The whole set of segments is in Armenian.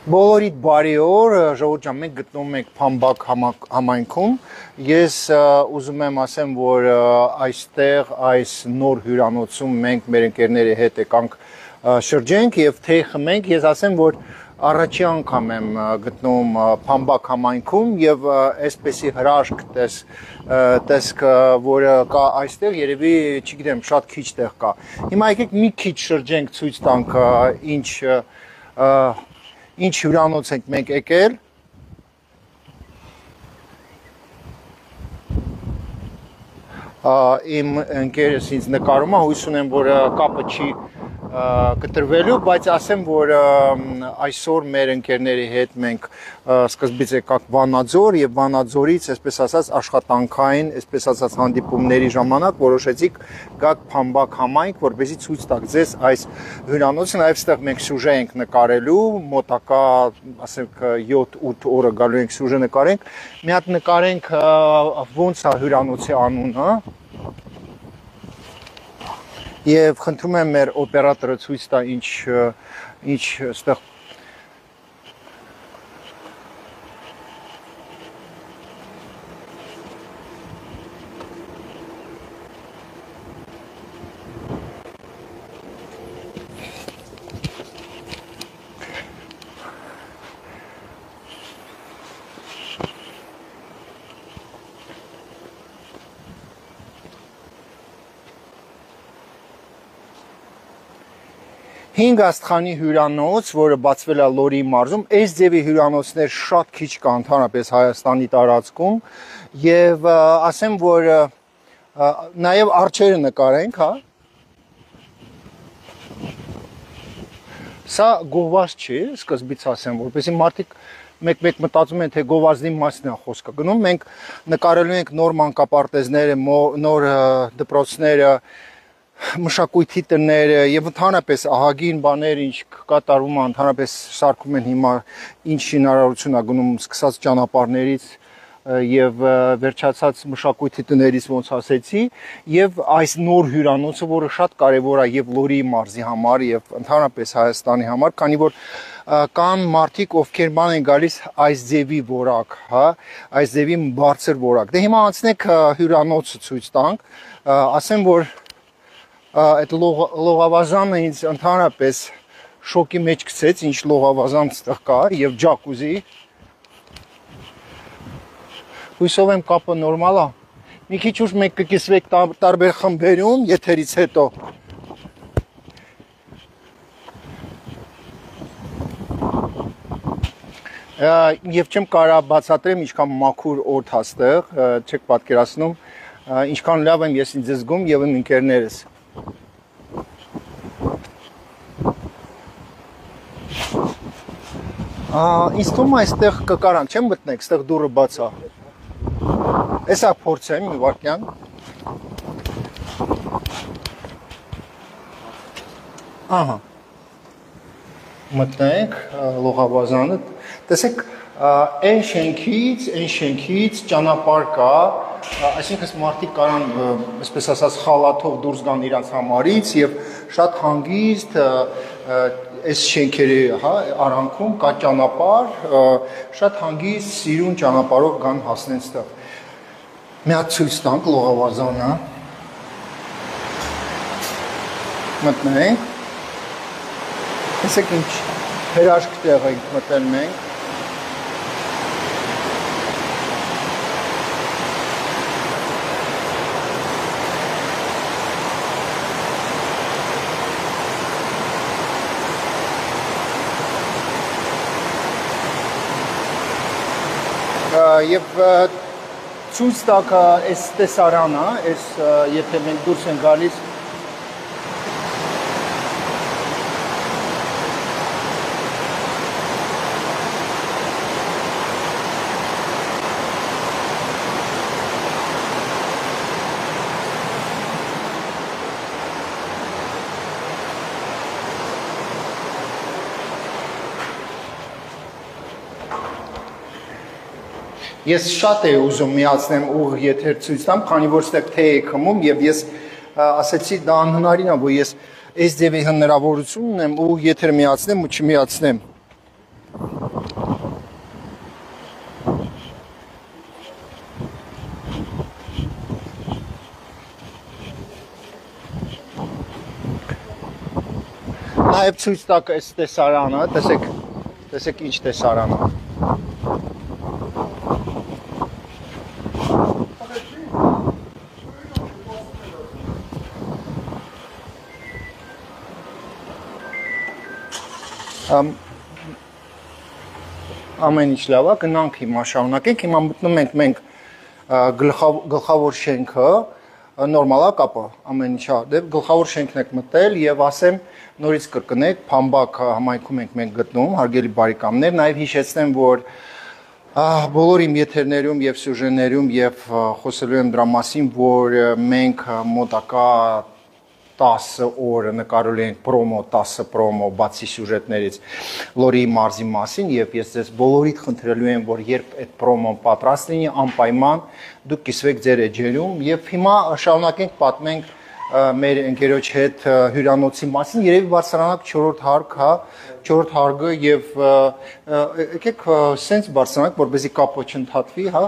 Բոլորիդ բարի օր, ժողովուրդ ջան, մենք գտնվում ենք Փամբակ համայնքում։ Ես ուզում եմ ասեմ, որ այստեղ այս նոր հյուրանոցում մենք մեր ընկերների հետ եկանք շրջենք եւ թեյ խմենք։ Ես ասեմ, որ առաջի անգամ եմ գտնվում Փամբակ համայնքում եւ այսպեսի հրաշք տեսք, որը կա այստեղ, երևի, չգիտեմ, շատ քիչ տեղ կա։ Հիմա եկեք մի քիչ շրջենք, ցույց տանք ինչ հյուրանոց ենք մենք եկել։ Իմ ընկերս ինձ նկարում է, հույս ունեմ, որ կապը չի կտրվելու, բայց ասեմ, որ այսօր մեր ընկերների հետ մենք սկզբից եկանք Վանաձոր եւ Վանաձորից, այսպես ասած, աշխատանքային, այսպես ասած, հանդիպումների ժամանակ որոշեցիք գաք Փամբակ համայնք, որպեսզի ցույց տաք ձեզ այս հյուրանոցը, նաեւ այստեղ մենք սյուժե ենք նկարելու, մոտակա, ասենք 7-8 օրը գալու ենք սյուժե նկարենք, մի հատ նկարենք ոնց է հյուրանոցի անունը։ Եվ խնդրում եմ մեր օպերատորը ցույց տա ինչ այստեղ Հինգ աստղանի հյուրանոց, որը բացվել է Լորի մարզում, այս ձևի հյուրանոցներ շատ քիչ կա ընդհանրապես Հայաստանի տարածքում եւ ասեմ, որ նաեւ արջերը նկարենք, հա։ Սա գովազդ չի, սկզբից ասեմ, որպեսզի մարդիկ մեկ մտածում են, թե գովազդի մասն է խոսքը գնում, մենք նկարելու ենք նոր մանկապարտեզները, նոր դպրոցները, մշակույթի տները եւ ընդհանրապես ահագին բաներ ինչ կատարվում է ընդհանրապես սարքում են հիմա ինչ հնարավորություն է գնում սկսած ճանապարհներից եւ վերջացած մշակույթի տներից ոնց ասեցի եւ այս նոր հյուրանոցը, որը շատ կարեւոր է եւ Լորի մարզի համար եւ ընդհանրապես Հայաստանի համար, քանի որ կան մարդիկ, ովքեր բան են գալիս այս ձևի որակ, հա, այս ձևի բարձր որակ։ Դե հիմա անցնենք հյուրանոցը ցույց տանք, ասեմ, որ այդ լողավազանը ինձ ընդհանրապես շոկի մեջ գցեց, ինչ լողավազան ստեղ կա եւ ջակուզի։ Հույսով եմ կապը նորմալ է։ Մի քիչ ուշ մենք կկիսվենք տարբեր խմբերում, եթերից հետո։ Եվ չեմ կարա բացատրեմ ինչքան մաքուր օդ է ստեղ, չեք պատկերացնում, ինչքան լավ եմ ես ինձ զգում եւ իմ ընկերներս։ Ինձ թվում է այստեղ կկարանք, չեմ մտնենք, այստեղ դուռը բաց է։ Էսա փորձեմ մի վարքյան։ Ահա։ Մտնենք լողավազանը։ Տեսեք, այն շենքից ճանապարհ կա, այսինքն մարդիկ կարան, այսպես ասած, խալաթով դուրս գան իրաց համարից եւ շատ հանգիստ այս շենքերի, հա, արանքում կա ճանապարհ, շատ հանգիստ սիրուն ճանապարհով գան հասնեն ստեղ։ Մի հատ ցույց տանք լողավազանը։ Մտնենք։ Տեսեք ինչ հրաշք տեղ ենք մտել մենք։ Եվ ցույց տակ այս տեսարանը, այս եթե մենք դուրս ենք գալիս Ես շատ եմ ուզում միացնեմ ուղիղ եթեր ցույց տամ, քանի որ ստեղ թեյ է խմում եւ ես ասեցի դա անհնարին է, որ ես այս ձևի հնարավորություն ունեմ ուղիղ եթեր միացնեմ ու չմիացնեմ։ Նաև ցույց տակ այս տեսարանը, տեսեք ինչ տեսարան է։ Ամեն ինչ լավ է, գնանք հիմա շարունակենք, հիմա մտնում ենք մենք գլխավոր շենքը, նորմալ է կապը, ամեն ինչ է, գլխավոր շենքն եք մտել եւ ասեմ նորից կրկնեք, Փամբակ համայնքում ենք մենք գտնում, հարգելի բարեկամներ, նաեւ հիշեցնեմ, որ բոլոր իմ եթերներում եւ սյուժեներում եւ խոսելու եմ դրա մասին, որ մենք մոտակա 10 օր նկարելու ենք պրոմո, 10 պրոմո բացի սյուժետներից Լորի մարզի մասին եւ ես ձեզ բոլորիդ խնդրելու եմ, որ երբ այդ պրոմոն պատրաստ լինի, անպայման դուք կիսվեք ձեր էջերում եւ հիմա շարունակենք պատմենք մեր ընկերոջ հետ հյուրանոցի մասին, երևի բարձրանանք 4-րդ հարկ, հա, 4-րդ հարգը եւ եկեք սենց բարձրանանք, որպեսզի կապը չընդհատվի, հա։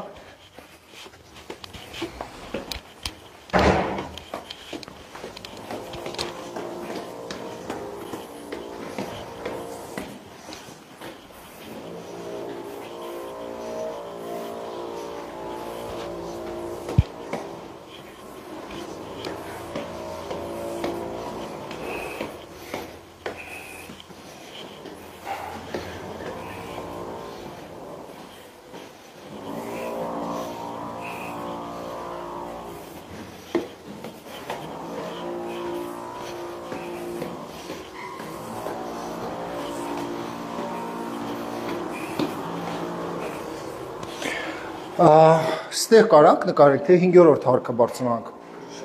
Ստեղ կարանք նկարենք, թե 5-րդ հարկը բարձրանանք։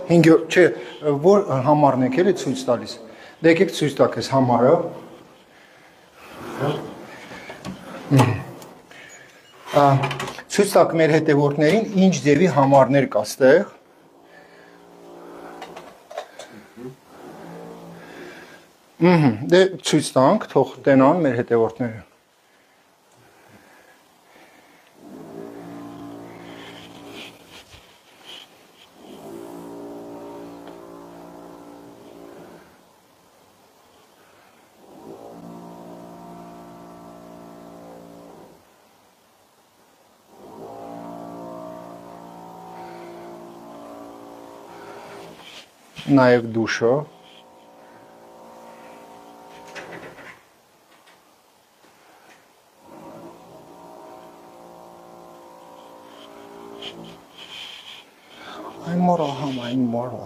5-րդ, չէ, որ համարն եք էլի ցույց տալիս։ Դե եկեք ցույց տաք այս համարը։ Ցույց տաք մեր հետևորդներին ինչ ձևի համարներ կա ստեղ։ Դե ցույց տանք, թող տենան մեր հետևորդները։ Նաև դուշը։ Այն մոռա համ, այն մոռա։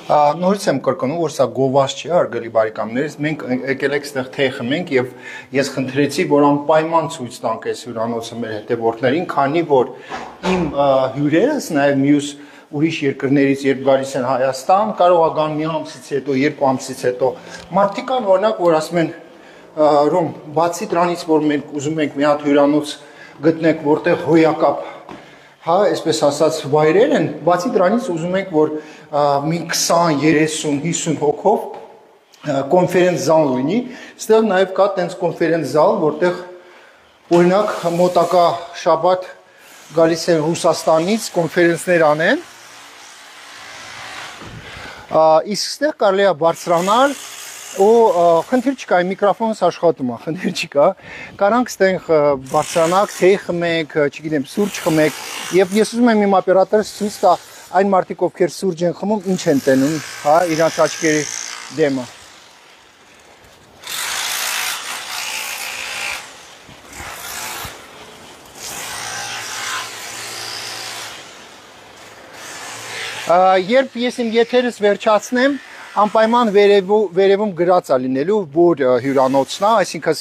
Նորից եմ կրկնում, որ սա գովազ չի, հարգելի բարեկամներ, մենք եկել ենք այստեղ թեյ խմենք եւ ես խնդրեցի, որ անպայման ցույց տանք այս հյուրանոցը մեր հետևորդներին, քանի որ իմ հյուրերս նաեւ մյուս ուրիշ երկրներից երբ գալիս են Հայաստան, կարող է գան մի ամսից հետո, 2 ամսից հետո։ Մարդիկ կան, օրինակ, որ ասում են, Ռոմ, բացի դրանից, որ մենք ուզում ենք մի հատ հյուրանոց գտնենք, որտեղ հոյակապ հա, այսպես ասած վայրեր են, բացի դրանից ուզում ենք, որ մի 20, 30, 50 հոգով կոնֆերենց զալ լինի, ստեղ նաև կա տենց կոնֆերենց զալ, որտեղ օրինակ մոտակա շաբաթ գալիս են Ռուսաստանից կոնֆերենցներ անեն, իսկ ստեղ կարելի է բարձրանալ ու խնդիր չկա, միկրոֆոնս աշխատում է, խնդիր չկա, կարանք ստեղ բարձրանաք, թեյ խմեք, չգիտեմ, սուրճ խմեք, եւ ես ուզում եմ իմ օպերատորս ցույց տա այն մարդիկ, ովքեր սուրճ են խմում, ինչ են տենում, հա, իրանց աչքերի դեմը։ Երբ ես իմ եթերս վերջացնեմ, անպայման վերևում գրած է լինելու, որ հյուրանոցն է, այսինքն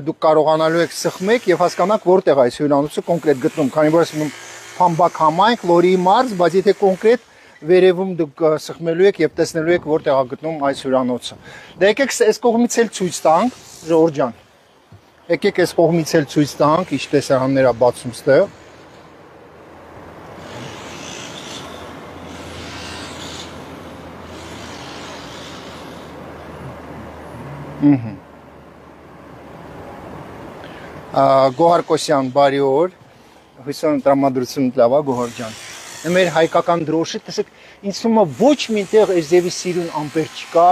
դուք կարողանալու եք սխմեք եւ հասկանաք որտեղ է այս հյուրանոցը կոնկրետ գտնում, քանի որ ասում եմ Փամբակ համայնք, Լորի մարզ, բայց եթե կոնկրետ վերևում դուք սխմելու եք եւ տեսնելու եք որտեղ է գտնում այս հյուրանոցը։ Դե եկեք այս կողմից էլ ցույց տանք, Ժորժ ջան։ Եկեք այս կողմից էլ ցույց տանք, ինչ տեսարաններ է բացում ստեղ։ Գոհար Կոսյան, բարի օր։ Հույսով եմ տրամադրությունը լավ է, Գոհար ջան։ Մեր հայկական դրոշը, տեսեք, ինձ թվում է ոչ միտեղ այս ձևի սիրուն ամպեր չկա,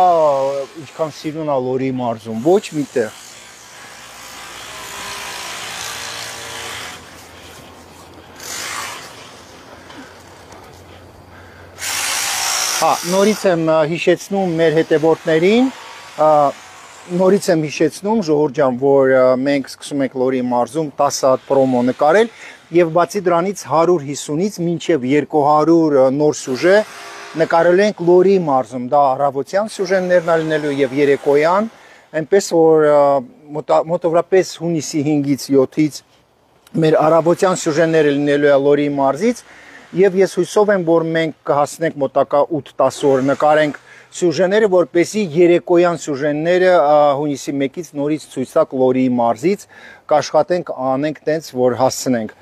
ինչքան սիրուն է Լորի մարզում, ոչ միտեղ։ Հա, նորից եմ հիշեցնում մեր հետևորդներին, Ժողովուրդ ջան, որ մենք սկսում ենք Լորի մարզում 10 հատ պրոմո նկարել եւ բացի դրանից 150-ից մինչեւ 200 նոր սյուժե նկարել ենք Լորի մարզում, դա առավոտյան սյուժեներն է լինելու եւ երեկոյան, այնպես որ մոտավորապես հունիսի 5-ից 7-ից մեր առավոտյան սյուժեները լինելու է Լորի մարզից եւ ես հույսով եմ, որ մենք կհասնենք մոտակա 8-10 օր նկարենք սյուժեները, որպեսզի երեկոյան սյուժեները հունիսի 1-ից նորից ցույց տակ Լորի մարզից կաշխատենք անենք տենց, որ հասցնենք։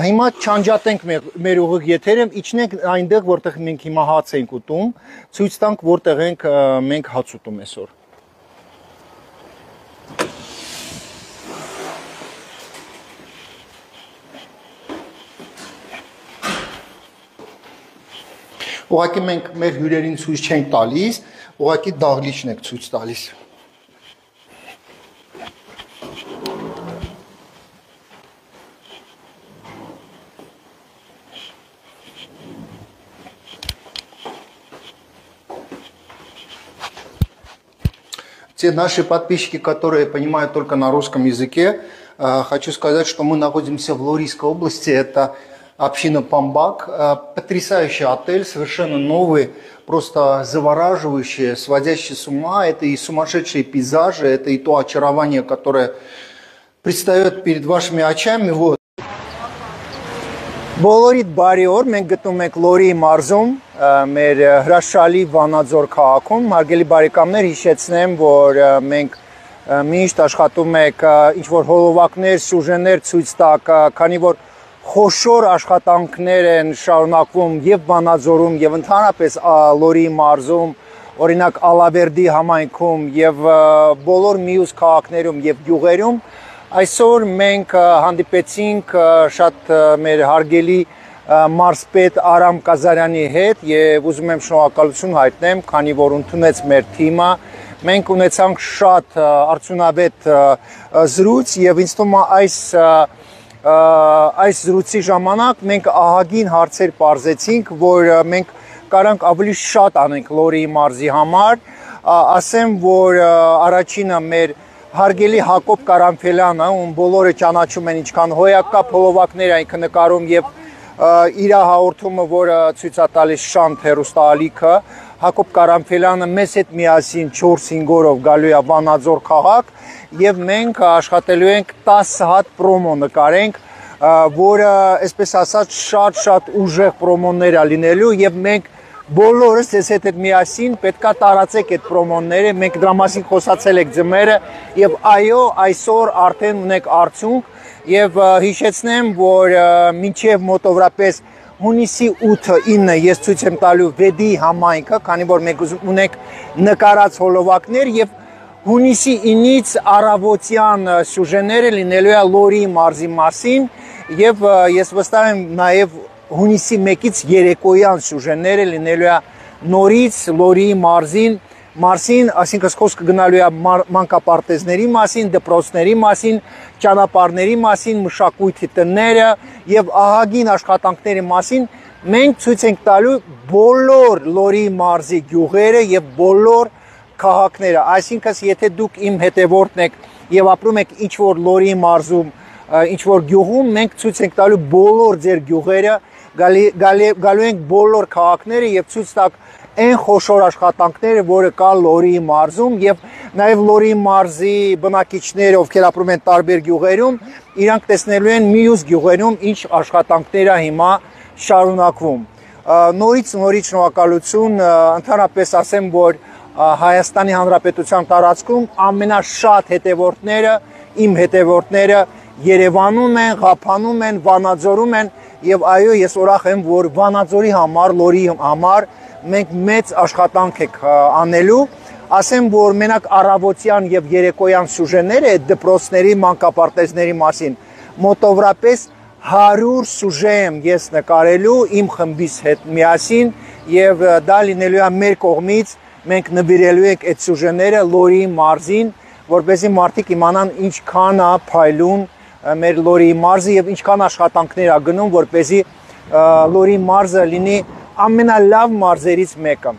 Հիմա չանջատենք մեր ուղիղ եթերը, իջնենք այնտեղ, որտեղ մենք հիմա հաց ենք ուտում, ցույց տանք, որտեղ ենք մենք հաց ուտում այսօր։ Ուղղակի մենք մեր հյուրերին ցույց չենք տալիս, ուղղակի դահլիճն ենք ցույց տալիս։ Те наши подписчики, которые понимают только на русском языке, хочу сказать, что мы находимся в Лорийской области, это община Памбак, потрясающий отель, совершенно новый, просто завораживающий, сводящий с ума. Это и сумасшедшие пейзажи, это и то очарование, которое предстает перед вашими очами. Вот. Բոլորիդ բարի օր, մենք գտնվում ենք Լորի մարզում, մեր հրաշալի Վանաձոր քաղաքում, հարգելի բարեկամներ, հիշեցնեմ, որ մենք միշտ աշխատում ենք ինչ-որ հոլովակներ, սյուժեներ ցույց տակ, քանի որ խոշոր աշխատանքներ են շարունակվում եւ Վանաձորում եւ ընդհանրապես Լորի մարզում, օրինակ Ալավերդի համայնքում եւ բոլոր մյուս քաղաքներում եւ գյուղերում։ Այսօր մենք հանդիպեցինք շատ մեր հարգելի մարզպետ Արամ Կազարյանի հետ եւ ուզում եմ շնորհակալություն հայտնեմ, քանի որ ընդունեց մեր թիմը։ Մենք ունեցանք շատ արդյունավետ զրույց եւ ինձ թվում է այս զրույցի ժամանակ մենք ահագին հարցեր պարզեցինք, որ մենք կարանք ավելի շատ անենք Լորի մարզի համար, ասեմ, որ առաջինը մեր հարգելի Հակոբ Կարամփելյանը, ում բոլորը ճանաչում են ինչքան հոյակապ հոլովակներ այնք նկարում եւ իր հաղորդումը, որը ցույց է տալիս Շանթ հեռուստաալիքը, Հակոբ Կարամփելյանը մեզ հետ միասին 4-5 օրով գալու է Վանաձոր քաղաք եւ մենք աշխատելու ենք 10 հատ պրոմո նկարենք, որը, այսպես ասած, շատ ուժեղ պրոմոներ է լինելու եւ մենք բոլորս ես հետ միասին պետքա տարածեք այդ պրոմոնները, մենք դրա մասին խոսացել ենք ձմերը եւ այո, այսօր արդեն ունենք արդյունք եւ հիշեցնեմ, որ մինչեւ մոտավորապես հունիսի 8-9 ես ցույց եմ տալու Վեդի համայնքը, քանի որ մենք ունենք նկարած հոլովակներ եւ հունիսի 9-ից առավոտյան սյուժեները լինելու է Լորի մարզի մասին եւ ես վստահ եմ նաեւ հունիսի 1-ից երեկոյան սյուժեները լինելու է նորից Լորի մարզին, այսինքն խոսքը գնալու է մանկապարտեզների մասին, դպրոցների մասին, ճանապարհների մասին, մշակույթի տները եւ ահագին աշխատանքների մասին մենք ցույց ենք տալու բոլոր Լորի մարզի գյուղերը եւ բոլոր քաղաքները, այսինքն եթե դուք իմ հետևորդն եք եւ ապրում եք ինչ որ Լորի մարզում, ինչ որ գյուղում, մենք ցույց ենք տալու բոլոր ձեր գյուղերը, գալու ենք բոլոր քաղաքները եւ ցույց տակ այն խոշոր աշխատանքները, որը կա Լորի մարզում եւ նաեւ Լորի մարզի բնակիչները, ովքեր ապրում են տարբեր գյուղերում, իրանք տեսնելու են մյուս գյուղերում ինչ աշխատանքներ է հիմա շարունակվում։ Նորից շնորհակալություն, ընդհանրապես ասեմ, որ Հայաստանի Հանրապետության տարածքում ամենաշատ հետևորդները իմ հետևորդները Երևանում են, Ղափանում են, Վանաձորում են եւ այո, ես ուրախ եմ, որ Վանաձորի համար, Լորի համար մենք մեծ աշխատանք ենք անելու։ Ասեմ, որ մենակ առավոտյան եւ երեկոյան սյուժեները այդ դպրոցների մանկապարտեզների մասին մոտավորապես 100 սյուժե եմ ես նկարելու իմ խմբիս հետ միասին եւ դա լինելու է մեր կողմից մենք նվիրելու ենք այդ սյուժեները Լորի մարզին, որպեսզի մարդիկ իմանան ինչքան է փայլուն մեր Լորի մարզը եւ ինչքան աշխատանքներ է գնում, որպեսզի Լորի մարզը լինի ամենալավ մարզերից մեկը։